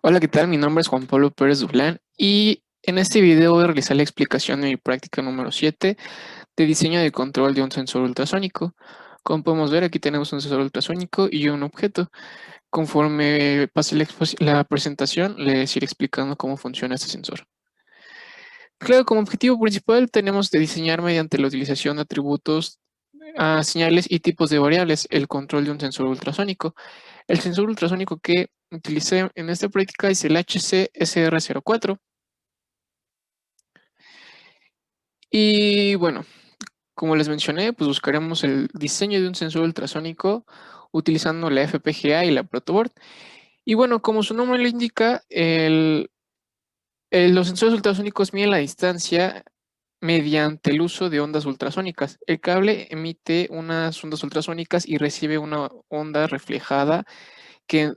Hola, ¿qué tal? Mi nombre es Juan Pablo Pérez Dublán y en este video voy a realizar la explicación de mi práctica número 7 de diseño de control de un sensor ultrasónico. Como podemos ver, aquí tenemos un sensor ultrasónico y un objeto. Conforme pase la presentación, les iré explicando cómo funciona este sensor. Claro, como objetivo principal tenemos de diseñar mediante la utilización de atributos, señales y tipos de variables el control de un sensor ultrasónico. El sensor ultrasónico que utilicé en esta práctica es el HC-SR04. Y bueno, como les mencioné, pues buscaremos el diseño de un sensor ultrasónico utilizando la FPGA y la protoboard. Y bueno, como su nombre lo indica, los sensores ultrasónicos miden la distancia mediante el uso de ondas ultrasónicas. El cable emite unas ondas ultrasónicas y recibe una onda reflejada que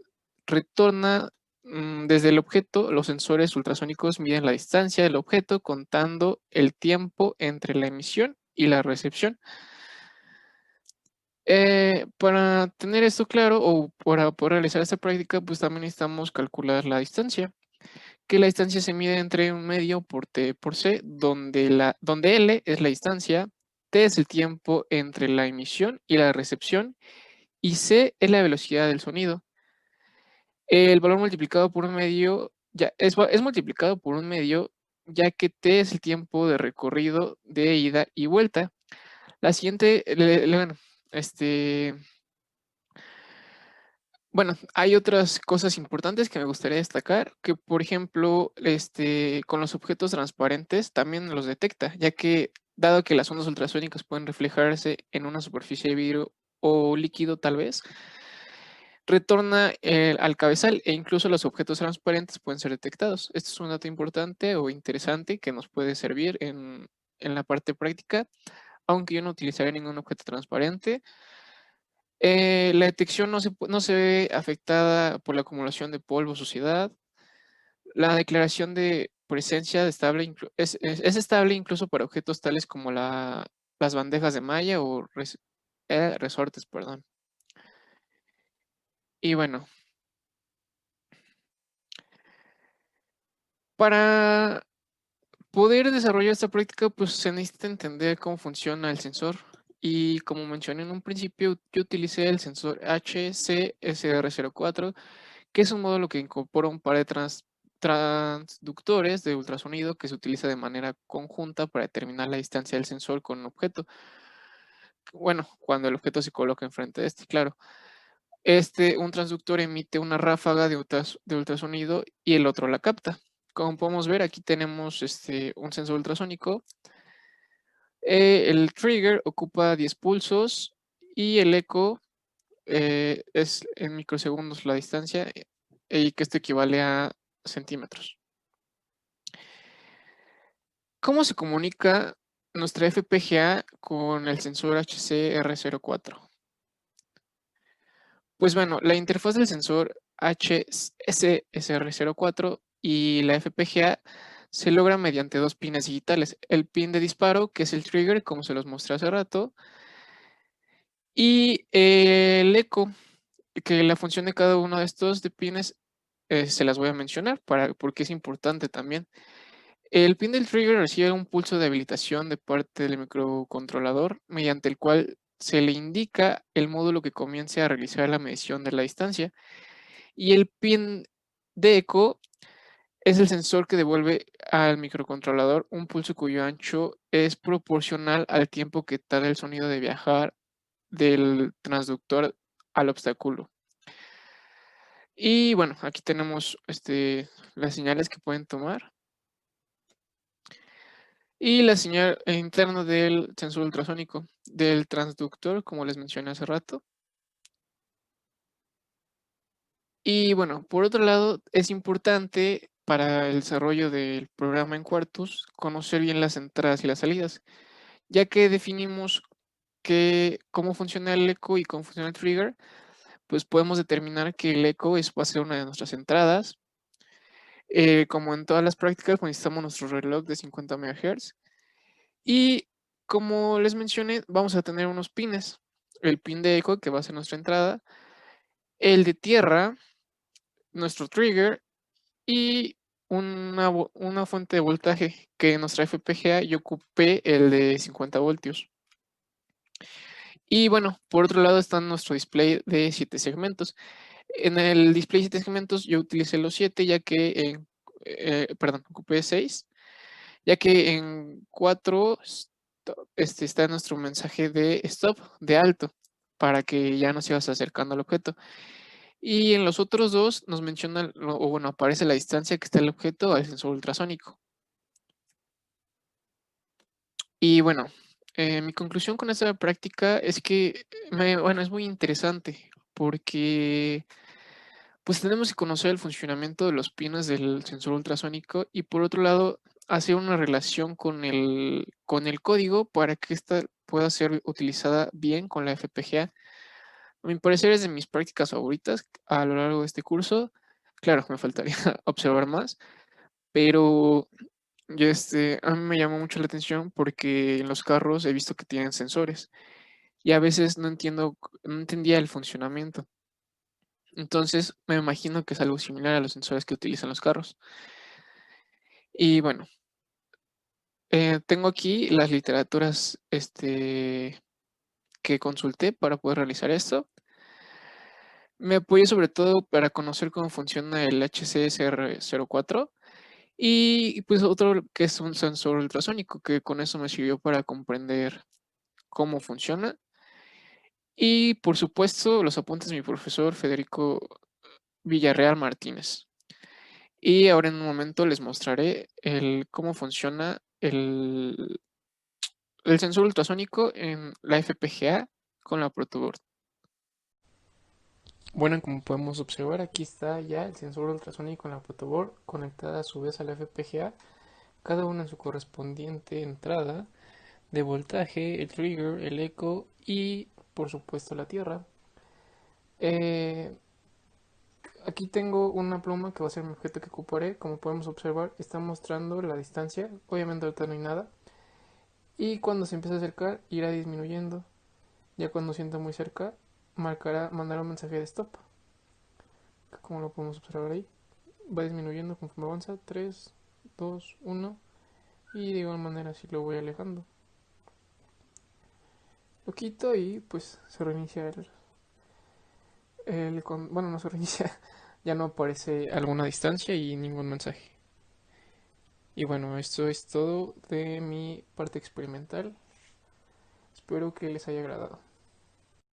retorna desde el objeto. Los sensores ultrasónicos miden la distancia del objeto contando el tiempo entre la emisión y la recepción. Para tener esto claro o para poder realizar esta práctica, pues también necesitamos calcular la distancia, que la distancia se mide entre un medio por t por c, donde L es la distancia, t es el tiempo entre la emisión y la recepción, y c es la velocidad del sonido. El valor multiplicado por un medio es multiplicado por un medio, ya que t es el tiempo de recorrido de ida y vuelta. La siguiente, bueno, este, bueno, hay otras cosas importantes que me gustaría destacar, que por ejemplo, con los objetos transparentes también los detecta, ya que dado que las ondas ultrasónicas pueden reflejarse en una superficie de vidrio o líquido tal vez, retorna al cabezal e incluso los objetos transparentes pueden ser detectados. Este es un dato importante o interesante que nos puede servir en la parte práctica, aunque yo no utilizaré ningún objeto transparente. La detección no se ve afectada por la acumulación de polvo o suciedad. La declaración de presencia de estable es estable incluso para objetos tales como las bandejas de malla o resortes, perdón. Y bueno, para poder desarrollar esta práctica, pues se necesita entender cómo funciona el sensor. Y como mencioné en un principio, yo utilicé el sensor HCSR04, que es un módulo que incorpora un par de transductores de ultrasonido que se utiliza de manera conjunta para determinar la distancia del sensor con un objeto. Bueno, cuando el objeto se coloca enfrente de este, claro. Un transductor emite una ráfaga de ultrasonido y el otro la capta. Como podemos ver, aquí tenemos un sensor ultrasónico. El trigger ocupa 10 pulsos y el eco es en microsegundos la distancia, y que esto equivale a centímetros. ¿Cómo se comunica nuestra FPGA con el sensor HCR04? Pues bueno, la interfaz del sensor HCSR04 y la FPGA se logra mediante dos pines digitales. El pin de disparo, que es el trigger, como se los mostré hace rato, y el eco, que la función de cada uno de estos de pines se las voy a mencionar porque es importante también. El pin del trigger recibe un pulso de habilitación de parte del microcontrolador, mediante el cual se le indica el módulo que comience a realizar la medición de la distancia. Y el pin de eco es el sensor que devuelve al microcontrolador un pulso cuyo ancho es proporcional al tiempo que tarda el sonido de viajar del transductor al obstáculo. Y bueno, aquí tenemos las señales que pueden tomar. Y la señal interna del sensor ultrasónico, del transductor, como les mencioné hace rato. Y bueno, por otro lado, es importante para el desarrollo del programa en Quartus conocer bien las entradas y las salidas, ya que definimos cómo funciona el eco y cómo funciona el trigger, pues podemos determinar que el eco va a ser una de nuestras entradas. Como en todas las prácticas, pues, necesitamos nuestro reloj de 50 MHz. Y como les mencioné, vamos a tener unos pines. El pin de eco, que va a ser nuestra entrada, el de tierra, nuestro trigger, y una fuente de voltaje que en nuestra FPGA yo ocupé el de 50 voltios. Y bueno, por otro lado está nuestro display de 7 segmentos. En el display de 7 segmentos yo utilicé los 7 ya que perdón, ocupé 6 ya que en 4 está nuestro mensaje de stop, de alto, para que ya nos sigas acercando al objeto. Y en los otros dos nos menciona, o bueno, aparece la distancia que está el objeto al sensor ultrasónico. Y bueno, mi conclusión con esta práctica es que, bueno, es muy interesante porque pues tenemos que conocer el funcionamiento de los pines del sensor ultrasónico y por otro lado hacer una relación con el código para que ésta pueda ser utilizada bien con la FPGA. A mi parecer es de mis prácticas favoritas a lo largo de este curso. Claro, me faltaría observar más, pero a mí me llamó mucho la atención porque en los carros he visto que tienen sensores y a veces no entendía el funcionamiento. Entonces me imagino que es algo similar a los sensores que utilizan los carros. Y bueno, tengo aquí las literaturas que consulté para poder realizar esto. Me apoyé sobre todo para conocer cómo funciona el HCSR04 y pues otro que es un sensor ultrasónico, que con eso me sirvió para comprender cómo funciona. Y por supuesto, los apuntes de mi profesor Federico Villarreal Martínez. Y ahora en un momento les mostraré cómo funciona el sensor ultrasónico en la FPGA con la protoboard. Bueno, como podemos observar, aquí está ya el sensor ultrasónico en la protoboard conectada a su vez a la FPGA, cada uno en su correspondiente entrada de voltaje, el trigger, el eco y por supuesto la tierra. Eh, Aquí tengo una pluma que va a ser mi objeto que ocuparé. Como podemos observar, está mostrando la distancia. Obviamente ahorita no hay nada. Y cuando se empieza a acercar, irá disminuyendo. Ya cuando sienta muy cerca, mandará un mensaje de stop. Como lo podemos observar ahí. Va disminuyendo conforme avanza. 3, 2, 1. Y de igual manera así lo voy alejando. Lo quito y pues se reinicia bueno, no se reinicia. Ya no aparece alguna distancia y ningún mensaje. Y bueno, esto es todo de mi parte experimental. Espero que les haya agradado.